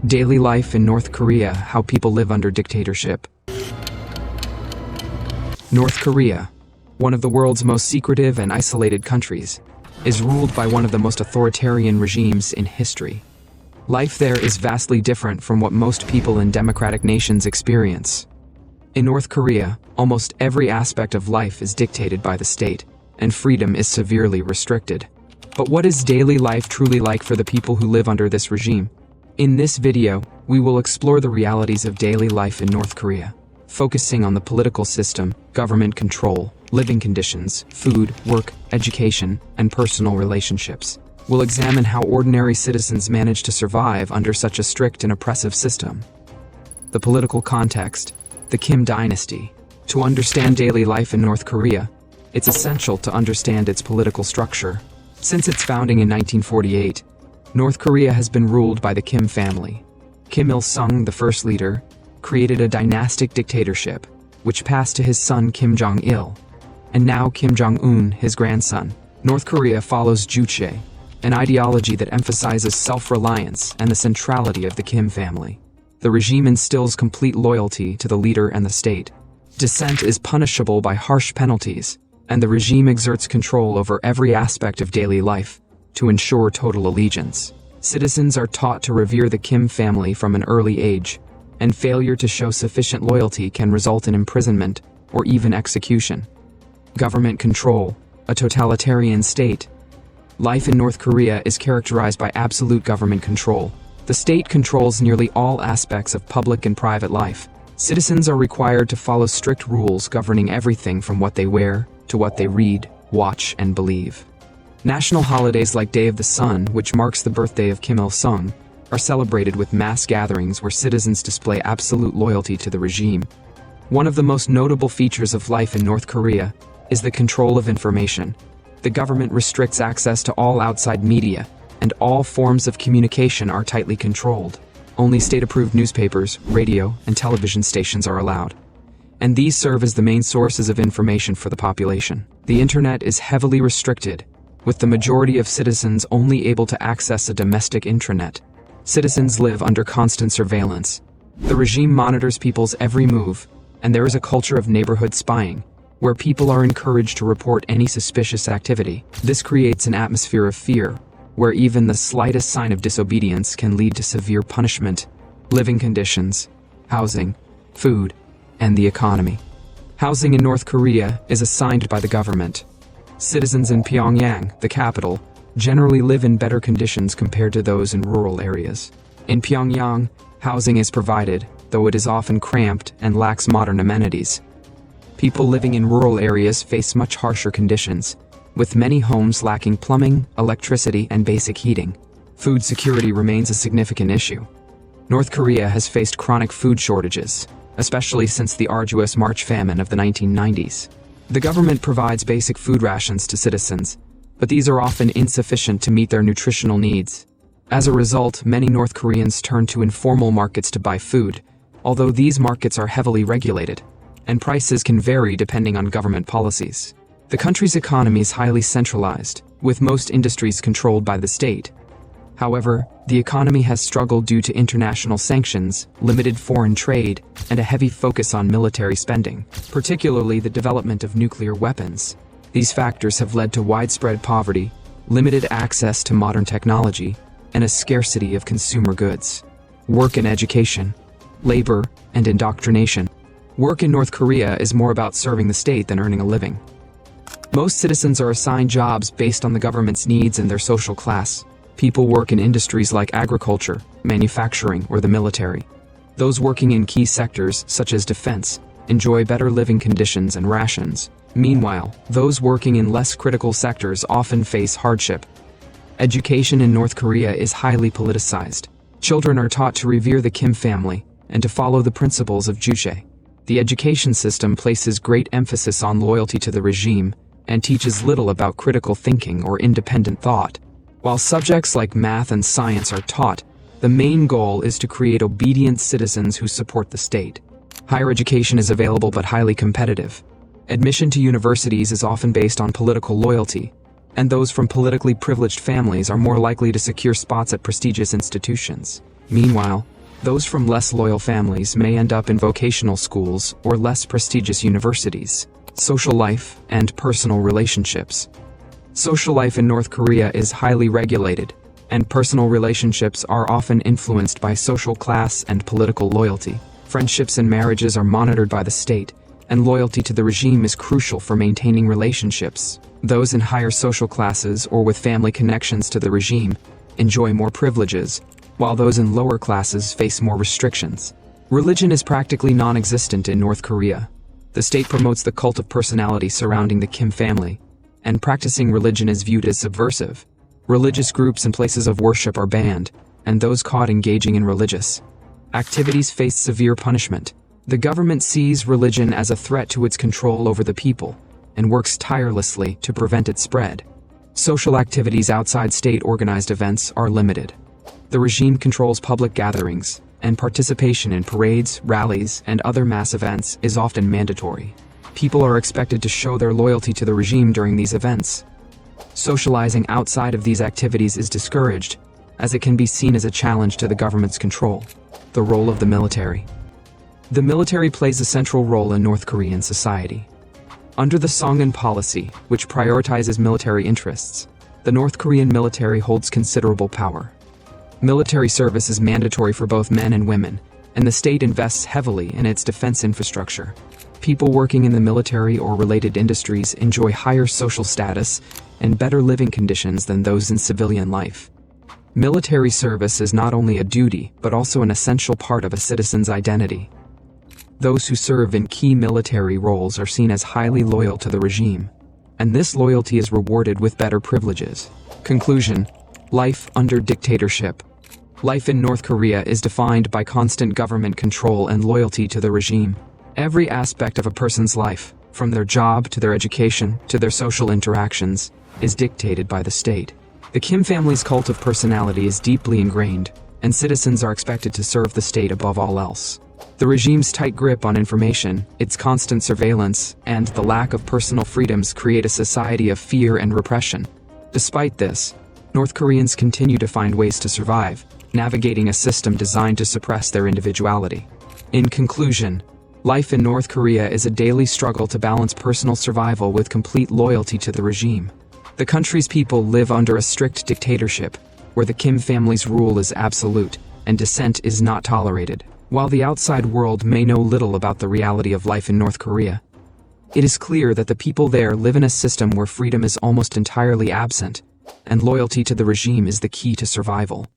Daily life in North Korea, how people live under dictatorship. North Korea, one of the world's most secretive and isolated countries, is ruled by one of the most authoritarian regimes in history. Life there is vastly different from what most people in democratic nations experience. In North Korea, almost every aspect of life is dictated by the state, and freedom is severely restricted. But what is daily life truly like for the people who live under this regime? In this video, we will explore the realities of daily life in North Korea, focusing on the political system, government control, living conditions, food, work, education, and personal relationships. We'll examine how ordinary citizens manage to survive under such a strict and oppressive system. The political context, the Kim dynasty. To understand daily life in North Korea, it's essential to understand its political structure. Since its founding in 1948, North Korea has been ruled by the Kim family. Kim Il-sung, the first leader, created a dynastic dictatorship, which passed to his son Kim Jong Il. And now Kim Jong Un, his grandson. North Korea follows Juche, an ideology that emphasizes self-reliance and the centrality of the Kim family. The regime instills complete loyalty to the leader and the state. Dissent is punishable by harsh penalties, and the regime exerts control over every aspect of daily life to ensure total allegiance. Citizens are taught to revere the Kim family from an early age, and failure to show sufficient loyalty can result in imprisonment or even execution. Government control, a totalitarian state. Life in North Korea is characterized by absolute government control. The state controls nearly all aspects of public and private life. Citizens are required to follow strict rules governing everything from what they wear to what they read, watch, and believe. National holidays like Day of the Sun, which marks the birthday of Kim Il-sung, are celebrated with mass gatherings where citizens display absolute loyalty to the regime. One of the most notable features of life in North Korea is the control of information. The government restricts access to all outside media, and all forms of communication are tightly controlled. Only state-approved newspapers, radio, and television stations are allowed. And these serve as the main sources of information for the population. The internet is heavily restricted, with the majority of citizens only able to access a domestic intranet. Citizens live under constant surveillance. The regime monitors people's every move, and there is a culture of neighborhood spying, where people are encouraged to report any suspicious activity. This creates an atmosphere of fear, where even the slightest sign of disobedience can lead to severe punishment. Living conditions, housing, food, and the economy. Housing in North Korea is assigned by the government. Citizens in Pyongyang, the capital, generally live in better conditions compared to those in rural areas. In Pyongyang, housing is provided, though it is often cramped and lacks modern amenities. People living in rural areas face much harsher conditions, with many homes lacking plumbing, electricity, and basic heating. Food security remains a significant issue. North Korea has faced chronic food shortages, especially since the arduous March famine of the 1990s. The government provides basic food rations to citizens, but these are often insufficient to meet their nutritional needs. As a result, many North Koreans turn to informal markets to buy food, although these markets are heavily regulated, and prices can vary depending on government policies. The country's economy is highly centralized, with most industries controlled by the state. However, the economy has struggled due to international sanctions, limited foreign trade, and a heavy focus on military spending, particularly the development of nuclear weapons. These factors have led to widespread poverty, limited access to modern technology, and a scarcity of consumer goods. Work and education, labor, and indoctrination. Work in North Korea is more about serving the state than earning a living. Most citizens are assigned jobs based on the government's needs and their social class. People work in industries like agriculture, manufacturing, or the military. Those working in key sectors, such as defense, enjoy better living conditions and rations. Meanwhile, those working in less critical sectors often face hardship. Education in North Korea is highly politicized. Children are taught to revere the Kim family and to follow the principles of Juche. The education system places great emphasis on loyalty to the regime and teaches little about critical thinking or independent thought. While subjects like math and science are taught, the main goal is to create obedient citizens who support the state. Higher education is available but highly competitive. Admission to universities is often based on political loyalty, and those from politically privileged families are more likely to secure spots at prestigious institutions. Meanwhile, Those from less loyal families may end up in vocational schools or less prestigious universities. Social life and personal relationships. Social life in North Korea is highly regulated, and personal relationships are often influenced by social class and political loyalty. Friendships and marriages are monitored by the state, and loyalty to the regime is crucial for maintaining relationships. Those in higher social classes or with family connections to the regime enjoy more privileges, while those in lower classes face more restrictions. Religion is practically non-existent in North Korea. The state promotes the cult of personality surrounding the Kim family, and practicing religion is viewed as subversive. Religious groups and places of worship are banned, and those caught engaging in religious activities face severe punishment. The government sees religion as a threat to its control over the people, and works tirelessly to prevent its spread. Social activities outside state-organized events are limited. The regime controls public gatherings, and participation in parades, rallies, and other mass events is often mandatory. People are expected to show their loyalty to the regime during these events. Socializing outside of these activities is discouraged, as it can be seen as a challenge to the government's control. The role of the military. The military plays a central role in North Korean society. Under the Songun policy, which prioritizes military interests, the North Korean military holds considerable power. Military service is mandatory for both men and women, and the state invests heavily in its defense infrastructure. People working in the military or related industries enjoy higher social status and better living conditions than those in civilian life. Military service is not only a duty, but also an essential part of a citizen's identity. Those who serve in key military roles are seen as highly loyal to the regime, and this loyalty is rewarded with better privileges. Conclusion: life under dictatorship. Life in North Korea is defined by constant government control and loyalty to the regime. Every aspect of a person's life, from their job to their education to their social interactions, is dictated by the state. The Kim family's cult of personality is deeply ingrained, and citizens are expected to serve the state above all else. The regime's tight grip on information, its constant surveillance, and the lack of personal freedoms create a society of fear and repression. Despite this, North Koreans continue to find ways to survive, navigating a system designed to suppress their individuality. In conclusion, life in North Korea is a daily struggle to balance personal survival with complete loyalty to the regime. The country's people live under a strict dictatorship, where the Kim family's rule is absolute, and dissent is not tolerated. While the outside world may know little about the reality of life in North Korea, it is clear that the people there live in a system where freedom is almost entirely absent, and loyalty to the regime is the key to survival.